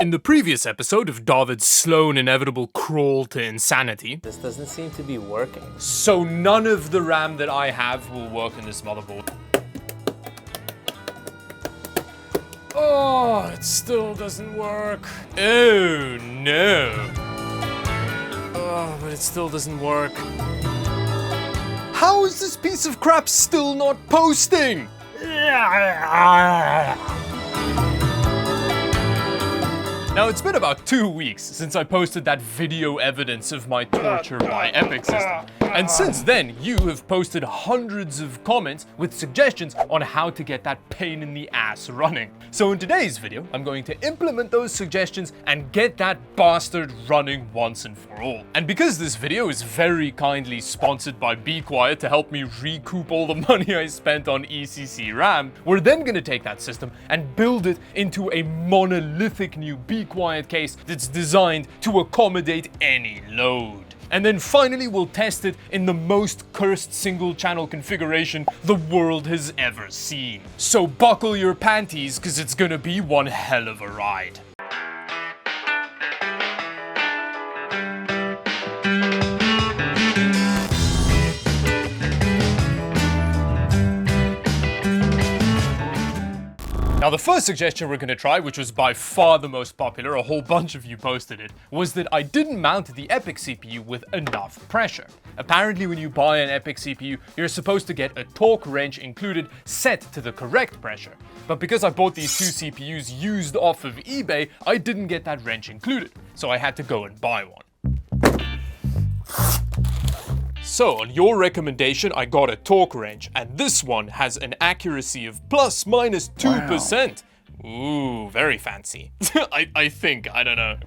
In the previous episode of Dawid's slow and inevitable crawl to insanity, This doesn't seem to be working. so none of the RAM that I have will work in this motherboard. Oh, it still doesn't work. Oh no. Oh, but it still doesn't work. How is this piece of crap still not posting? Now, it's been about 2 weeks since I posted that video evidence of my torture by EPYC system. And since then, you have posted hundreds of comments with suggestions on how to get that pain in the ass running. So in today's video, I'm going to implement those suggestions and get that bastard running once and for all. And because this video is very kindly sponsored by EPYC to help me recoup all the money I spent on ECC RAM, we're then going to take that system and build it into a monolithic new EPYC case that's designed to accommodate any load. And then finally we'll test it in the most cursed single channel configuration the world has ever seen. So buckle your panties, cause it's gonna be one hell of a ride. Now, the first suggestion we're going to try, which was by far the most popular, a whole bunch of you posted it, was that I didn't mount the EPYC CPU with enough pressure. Apparently, when you buy an EPYC CPU, you're supposed to get a torque wrench included set to the correct pressure. But because I bought these two CPUs used off of eBay, I didn't get that wrench included, so I had to go and buy one. So, on your recommendation, I got a torque wrench, and this one has an accuracy of plus minus 2%. Wow. Ooh, very fancy. I think, I don't know.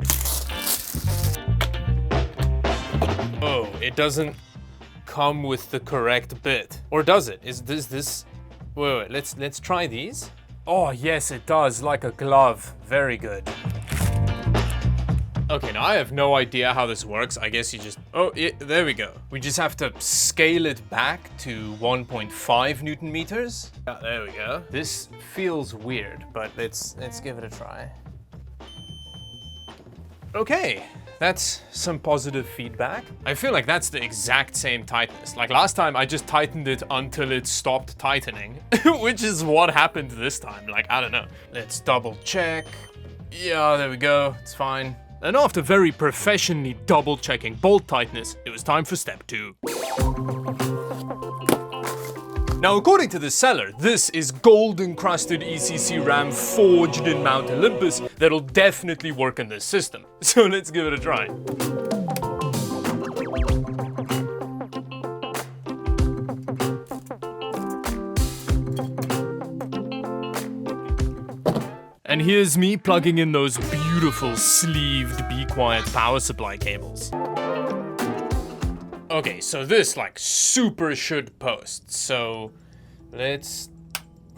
Oh, it doesn't come with the correct bit. Or does it? Is this... Wait, let's try these. Oh, yes, it does, like a glove. Very good. Okay, now I have no idea how this works. I guess you just... Oh, yeah, there we go. We just have to scale it back to 1.5 Newton meters. Yeah, there we go. This feels weird, but let's give it a try. Okay, that's some positive feedback. I feel like that's the exact same tightness. Like last time, I just tightened it until it stopped tightening, which is what happened this time. Like, I don't know. Let's double check. Yeah, there we go. It's fine. And after very professionally double-checking bolt tightness, it was time for step 2. Now, according to the seller, this is gold-encrusted ECC RAM forged in Mount Olympus that'll definitely work in this system. So let's give it a try. And here's me plugging in those beautiful sleeved EPYC power supply cables. Okay, so this like super should post. So let's...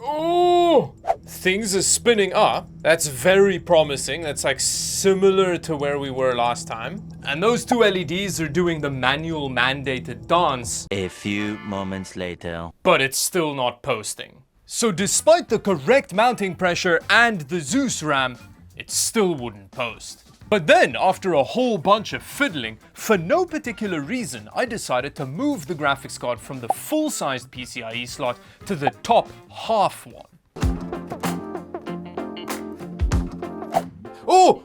Oh! Things are spinning up. That's very promising. That's like similar to where we were last time. And those two LEDs are doing the manual mandated dance. A few moments later. But it's still not posting. So despite the correct mounting pressure and the Zeus RAM, it still wouldn't post. But then, after a whole bunch of fiddling, for no particular reason, I decided to move the graphics card from the full-sized PCIe slot to the top half one. Oh!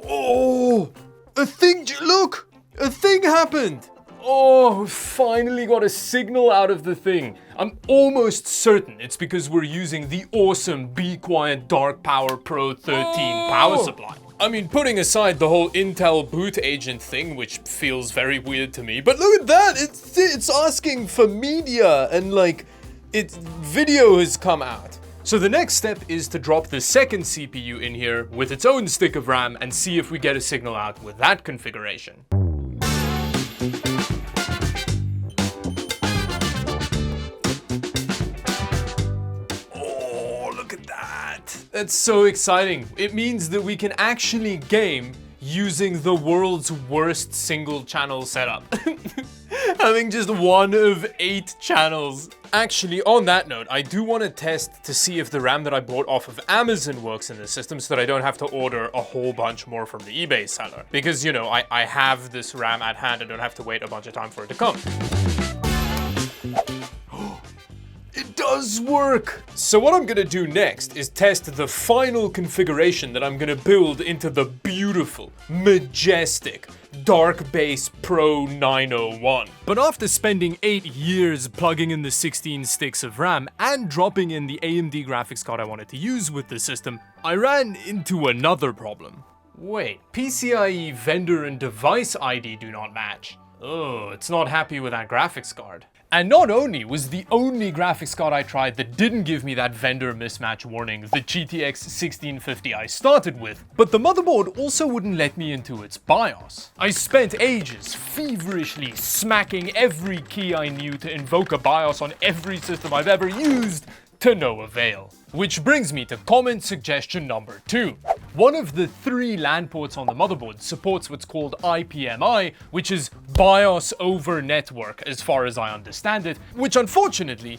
Oh! A thing, look! A thing happened! Oh, finally got a signal out of the thing. I'm almost certain it's because we're using the awesome EPYC Dark Power Pro 13 power supply. I mean, putting aside the whole Intel boot agent thing, which feels very weird to me, but look at that! It's asking for media and like, video has come out. So the next step is to drop the second CPU in here with its own stick of RAM and see if we get a signal out with that configuration. Oh, look at that. That's so exciting. It means that we can actually game using the world's worst single channel setup. Having just one of 8 channels. Actually, on that note, I do want to test to see if the RAM that I bought off of Amazon works in this system so that I don't have to order a whole bunch more from the eBay seller. Because, you know, I have this RAM at hand. I don't have to wait a bunch of time for it to come. It does work! So what I'm gonna do next is test the final configuration that I'm gonna build into the beautiful, majestic Dark Base Pro 901. But after spending 8 years plugging in the 16 sticks of RAM and dropping in the AMD graphics card I wanted to use with the system, I ran into another problem. Wait, PCIe vendor and device ID do not match. Oh, it's not happy with that graphics card. And not only was the only graphics card I tried that didn't give me that vendor mismatch warning the GTX 1650 I started with, but the motherboard also wouldn't let me into its BIOS. I spent ages feverishly smacking every key I knew to invoke a BIOS on every system I've ever used, to no avail. Which brings me to comment suggestion number 2. One of the 3 LAN ports on the motherboard supports what's called IPMI, which is BIOS over network as far as I understand it, which unfortunately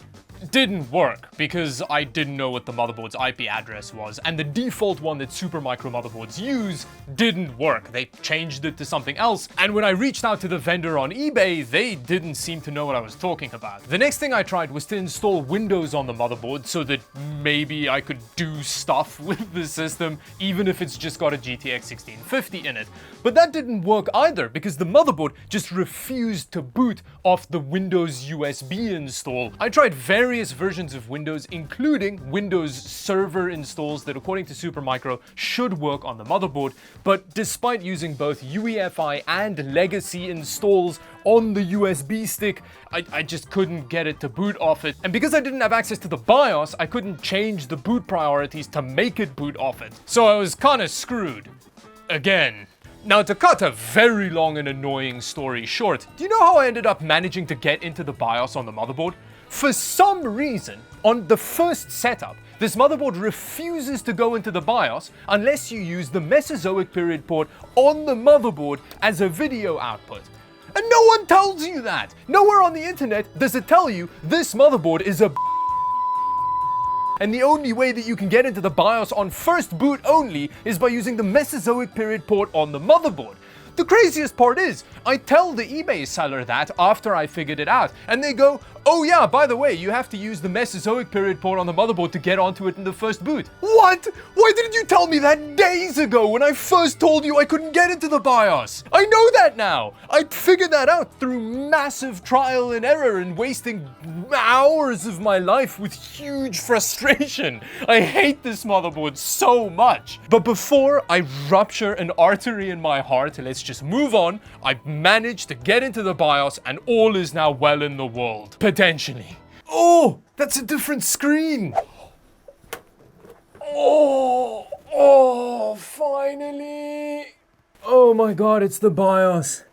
didn't work because I didn't know what the motherboard's IP address was, and the default one that Supermicro motherboards use didn't work. They changed it to something else, and when I reached out to the vendor on eBay, they didn't seem to know what I was talking about. The next thing I tried was to install Windows on the motherboard so that maybe I could do stuff with the system, even if it's just got a GTX 1650 in it. But that didn't work either because the motherboard just refused to boot off the Windows USB install. I tried various versions of Windows, including Windows Server installs that, according to Supermicro, should work on the motherboard, but despite using both UEFI and legacy installs on the USB stick, I just couldn't get it to boot off it. And because I didn't have access to the BIOS, I couldn't change the boot priorities to make it boot off it. So I was kinda screwed. Again. Now, to cut a very long and annoying story short, do you know how I ended up managing to get into the BIOS on the motherboard? For some reason, on the first setup, this motherboard refuses to go into the BIOS unless you use the Mesozoic period port on the motherboard as a video output. And no one tells you that! Nowhere on the internet does it tell you this motherboard is a and the only way that you can get into the BIOS on first boot only is by using the Mesozoic period port on the motherboard. The craziest part is, I tell the eBay seller that after I figured it out, and they go, oh yeah, by the way, you have to use the Mesozoic period port on the motherboard to get onto it in the first boot. What? Why didn't you tell me that days ago when I first told you I couldn't get into the BIOS? I know that now. I figured that out through massive trial and error and wasting hours of my life with huge frustration. I hate this motherboard so much. But before I rupture an artery in my heart, let's just move on. I've managed to get into the BIOS and all is now well in the world. Potentially. Oh, that's a different screen. Oh, finally. Oh my God, it's the BIOS.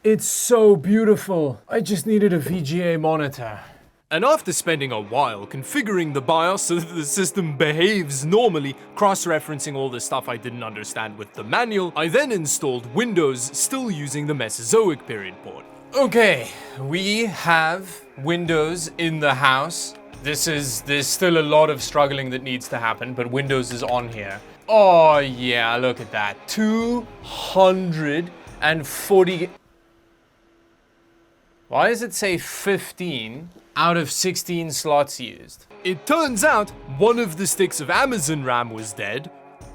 It's so beautiful. I just needed a VGA monitor. And after spending a while configuring the BIOS so that the system behaves normally, cross-referencing all the stuff I didn't understand with the manual, I then installed Windows still using the Mesozoic period port. Okay, we have Windows in the house. There's still a lot of struggling that needs to happen, but Windows is on here. Oh yeah, look at that. 240... Why does it say 15 out of 16 slots used? It turns out one of the sticks of Amazon RAM was dead.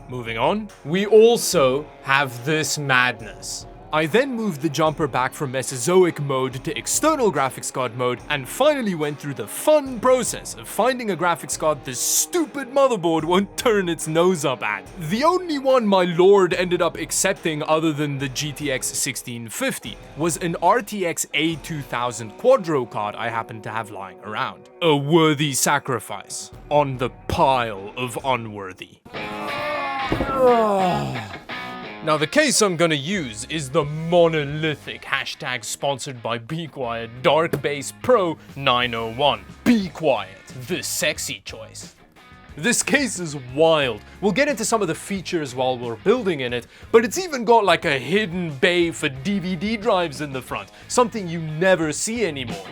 Moving on. We also have this madness. I then moved the jumper back from Mesozoic mode to external graphics card mode and finally went through the fun process of finding a graphics card this stupid motherboard won't turn its nose up at. The only one my lord ended up accepting other than the GTX 1650 was an RTX A2000 Quadro card I happened to have lying around. A worthy sacrifice on the pile of unworthy. Now the case I'm gonna use is the monolithic hashtag sponsored by Be Quiet Dark Base Pro 901. Be Quiet, the sexy choice. This case is wild. We'll get into some of the features while we're building in it, but it's even got like a hidden bay for DVD drives in the front, something you never see anymore.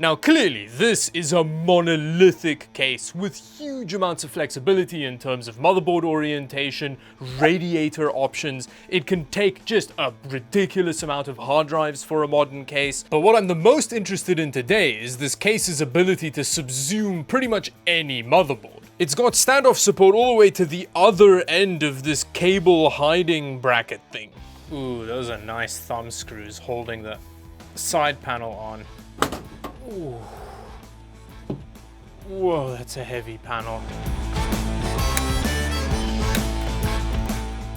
Now clearly, this is a monolithic case with huge amounts of flexibility in terms of motherboard orientation, radiator options. It can take just a ridiculous amount of hard drives for a modern case. But what I'm the most interested in today is this case's ability to subsume pretty much any motherboard. It's got standoff support all the way to the other end of this cable hiding bracket thing. Ooh, those are nice thumb screws holding the side panel on. Ooh. Whoa, that's a heavy panel.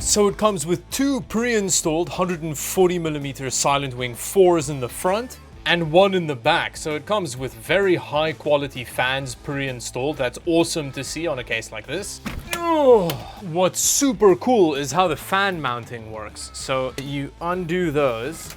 So it comes with two pre-installed 140mm Silent Wing 4s in the front and one in the back. So it comes with very high quality fans pre-installed. That's awesome to see on a case like this. Oh, what's super cool is how the fan mounting works. So you undo those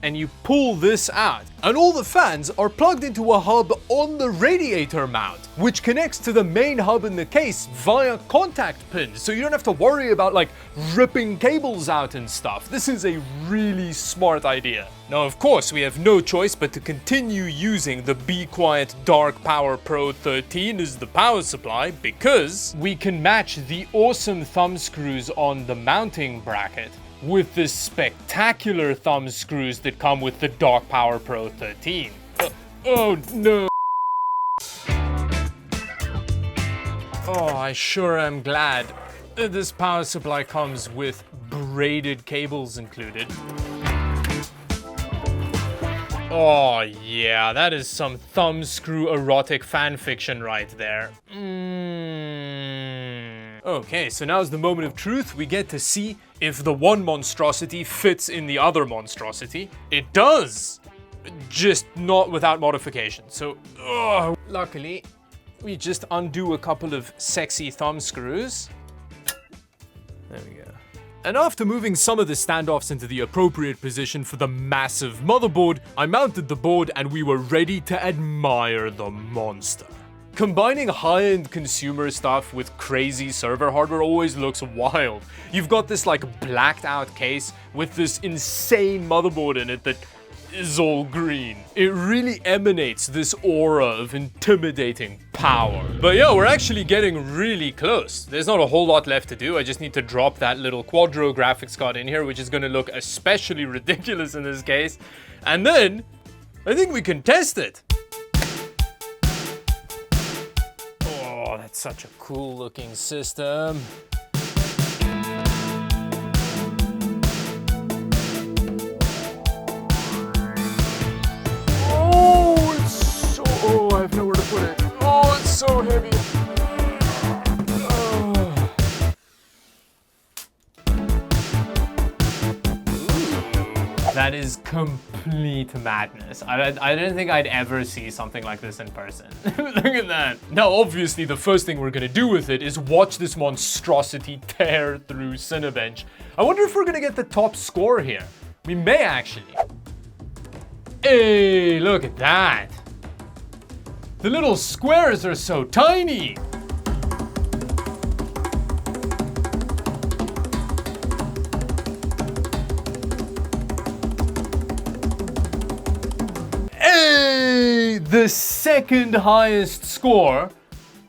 and you pull this out, and all the fans are plugged into a hub on the radiator mount, which connects to the main hub in the case via contact pins, so you don't have to worry about like ripping cables out and stuff. This is a really smart idea. Now of course we have no choice but to continue using the Be Quiet Dark Power Pro 13 as the power supply, because we can match the awesome thumb screws on the mounting bracket with the spectacular thumb screws that come with the Dark Power Pro 13. Oh no. Oh, I sure am glad that this power supply comes with braided cables included. Oh yeah, that is some thumb screw erotic fan fiction right there. Okay, so now's the moment of truth. We get to see if the one monstrosity fits in the other monstrosity. It does! Just not without modification. So, luckily, we just undo a couple of sexy thumb screws. There we go. And after moving some of the standoffs into the appropriate position for the massive motherboard, I mounted the board and we were ready to admire the monster. Combining high-end consumer stuff with crazy server hardware always looks wild. You've got this like blacked out case with this insane motherboard in it that is all green. It really emanates this aura of intimidating power. But yeah, we're actually getting really close. There's not a whole lot left to do. I just need to drop that little Quadro graphics card in here, which is gonna look especially ridiculous in this case. And then, I think we can test it. Oh, that's such a cool looking system. Oh, it's so... Oh, I have nowhere to put it. Oh, it's so heavy. That is complete madness. I didn't think I'd ever see something like this in person. Look at that. Now, obviously, the first thing we're gonna do with it is watch this monstrosity tear through Cinebench. I wonder if we're gonna get the top score here. We may actually. Hey, look at that. The little squares are so tiny. The second highest score,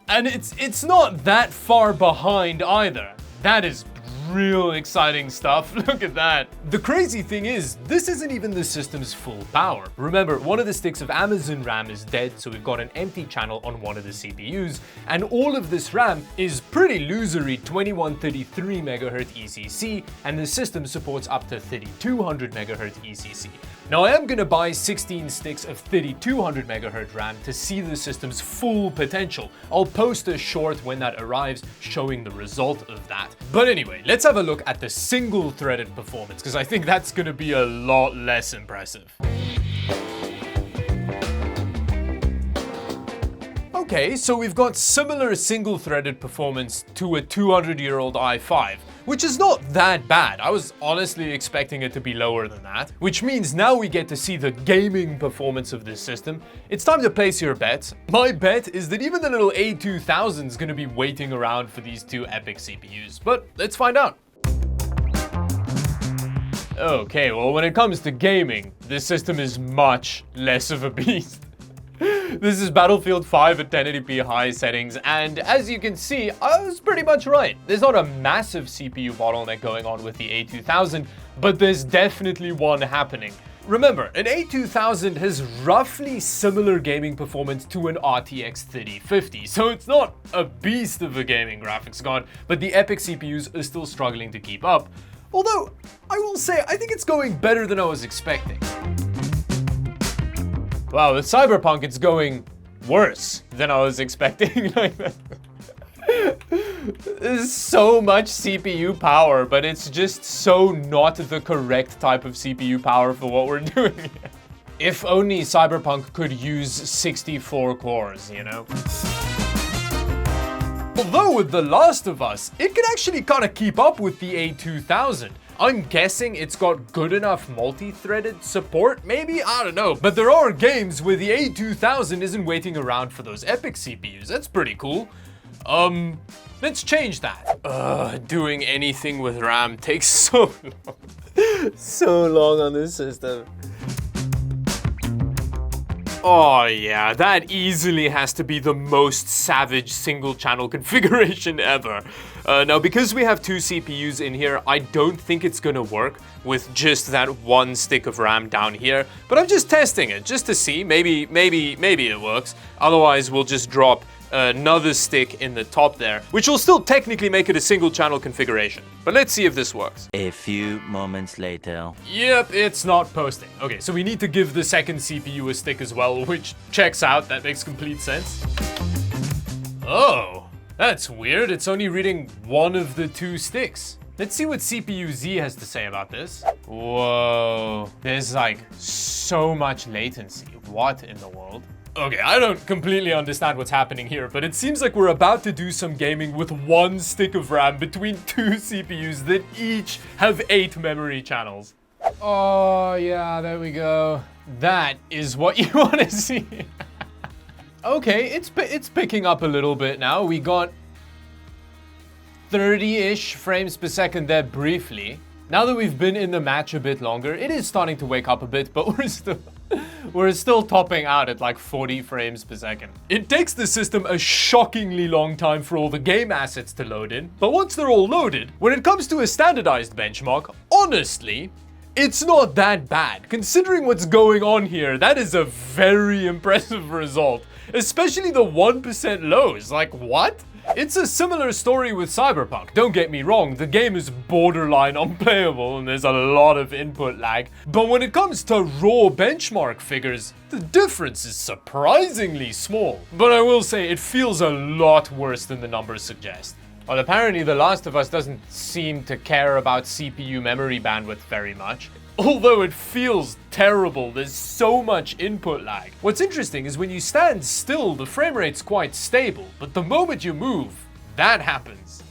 and it's not that far behind either. That is real exciting stuff. Look at that. The crazy thing is, this isn't even the system's full power. Remember, one of the sticks of Amazon RAM is dead, so we've got an empty channel on one of the CPUs, and all of this RAM is pretty losery 2133 MHz ECC, and the system supports up to 3200 MHz ECC. Now I am gonna buy 16 sticks of 3200 MHz RAM to see the system's full potential. I'll post a short when that arrives showing the result of that. But anyway, let's have a look at the single threaded performance, because I think that's gonna be a lot less impressive. Okay, so we've got similar single-threaded performance to a 200-year-old i5, which is not that bad. I was honestly expecting it to be lower than that, which means now we get to see the gaming performance of this system. It's time to place your bets. My bet is that even the little A2000 is going to be waiting around for these two EPYC CPUs, but let's find out. Okay, well, when it comes to gaming, this system is much less of a beast. This is Battlefield 5 at 1080p high settings, and as you can see, I was pretty much right. There's not a massive CPU bottleneck going on with the A2000, but there's definitely one happening. Remember, an A2000 has roughly similar gaming performance to an RTX 3050, so it's not a beast of a gaming graphics card, but the EPYC CPUs are still struggling to keep up. Although, I will say, I think it's going better than I was expecting. Wow, with Cyberpunk, it's going worse than I was expecting. There's so much CPU power, but it's just so not the correct type of CPU power for what we're doing here. If only Cyberpunk could use 64 cores, you know? Although with The Last of Us, it can actually kind of keep up with the A2000. I'm guessing it's got good enough multi-threaded support, maybe? I don't know. But there are games where the A2000 isn't waiting around for those EPYC CPUs. That's pretty cool. Let's change that. Doing anything with RAM takes so long. So long on this system. Oh yeah, that easily has to be the most savage single channel configuration ever. Now because we have two CPUs in here, I don't think it's gonna work with just that one stick of RAM down here, but I'm just testing it just to see, maybe it works. Otherwise we'll just drop another stick in the top there, which will still technically make it a single channel configuration. But let's see if this works. A few moments later. Yep, it's not posting. Okay, so we need to give the second CPU a stick as well, which checks out. That makes complete sense. Oh, that's weird. It's only reading one of the two sticks. Let's see what CPU Z has to say about this. Whoa, there's like so much latency. What in the world? Okay, I don't completely understand what's happening here, but it seems like we're about to do some gaming with one stick of RAM between two CPUs that each have 8 memory channels. Oh yeah, there we go. That is what you want to see. Okay, it's picking up a little bit now. We got 30-ish frames per second there briefly. Now that we've been in the match a bit longer, it is starting to wake up a bit, but we're still topping out at like 40 frames per second. It takes the system a shockingly long time for all the game assets to load in, but once they're all loaded, when it comes to a standardized benchmark, honestly, it's not that bad. Considering what's going on here, that is a very impressive result, especially the 1% lows. Like, what? It's a similar story with Cyberpunk. Don't get me wrong, the game is borderline unplayable and there's a lot of input lag. But when it comes to raw benchmark figures, the difference is surprisingly small. But I will say it feels a lot worse than the numbers suggest. Well, apparently The Last of Us doesn't seem to care about CPU memory bandwidth very much. Although it feels terrible, there's so much input lag. What's interesting is when you stand still, the frame rate's quite stable, but the moment you move, that happens.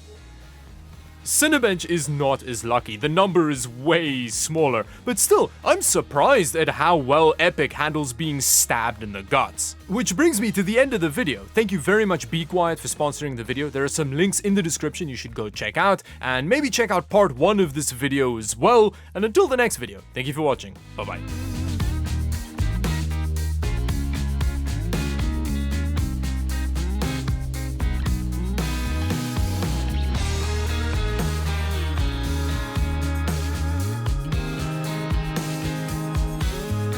Cinebench is not as lucky, the number is way smaller, but still, I'm surprised at how well EPYC handles being stabbed in the guts. Which brings me to the end of the video. Thank you very much Be Quiet for sponsoring the video. There are some links in the description you should go check out, and maybe check out part 1 of this video as well, and until the next video, thank you for watching, bye bye.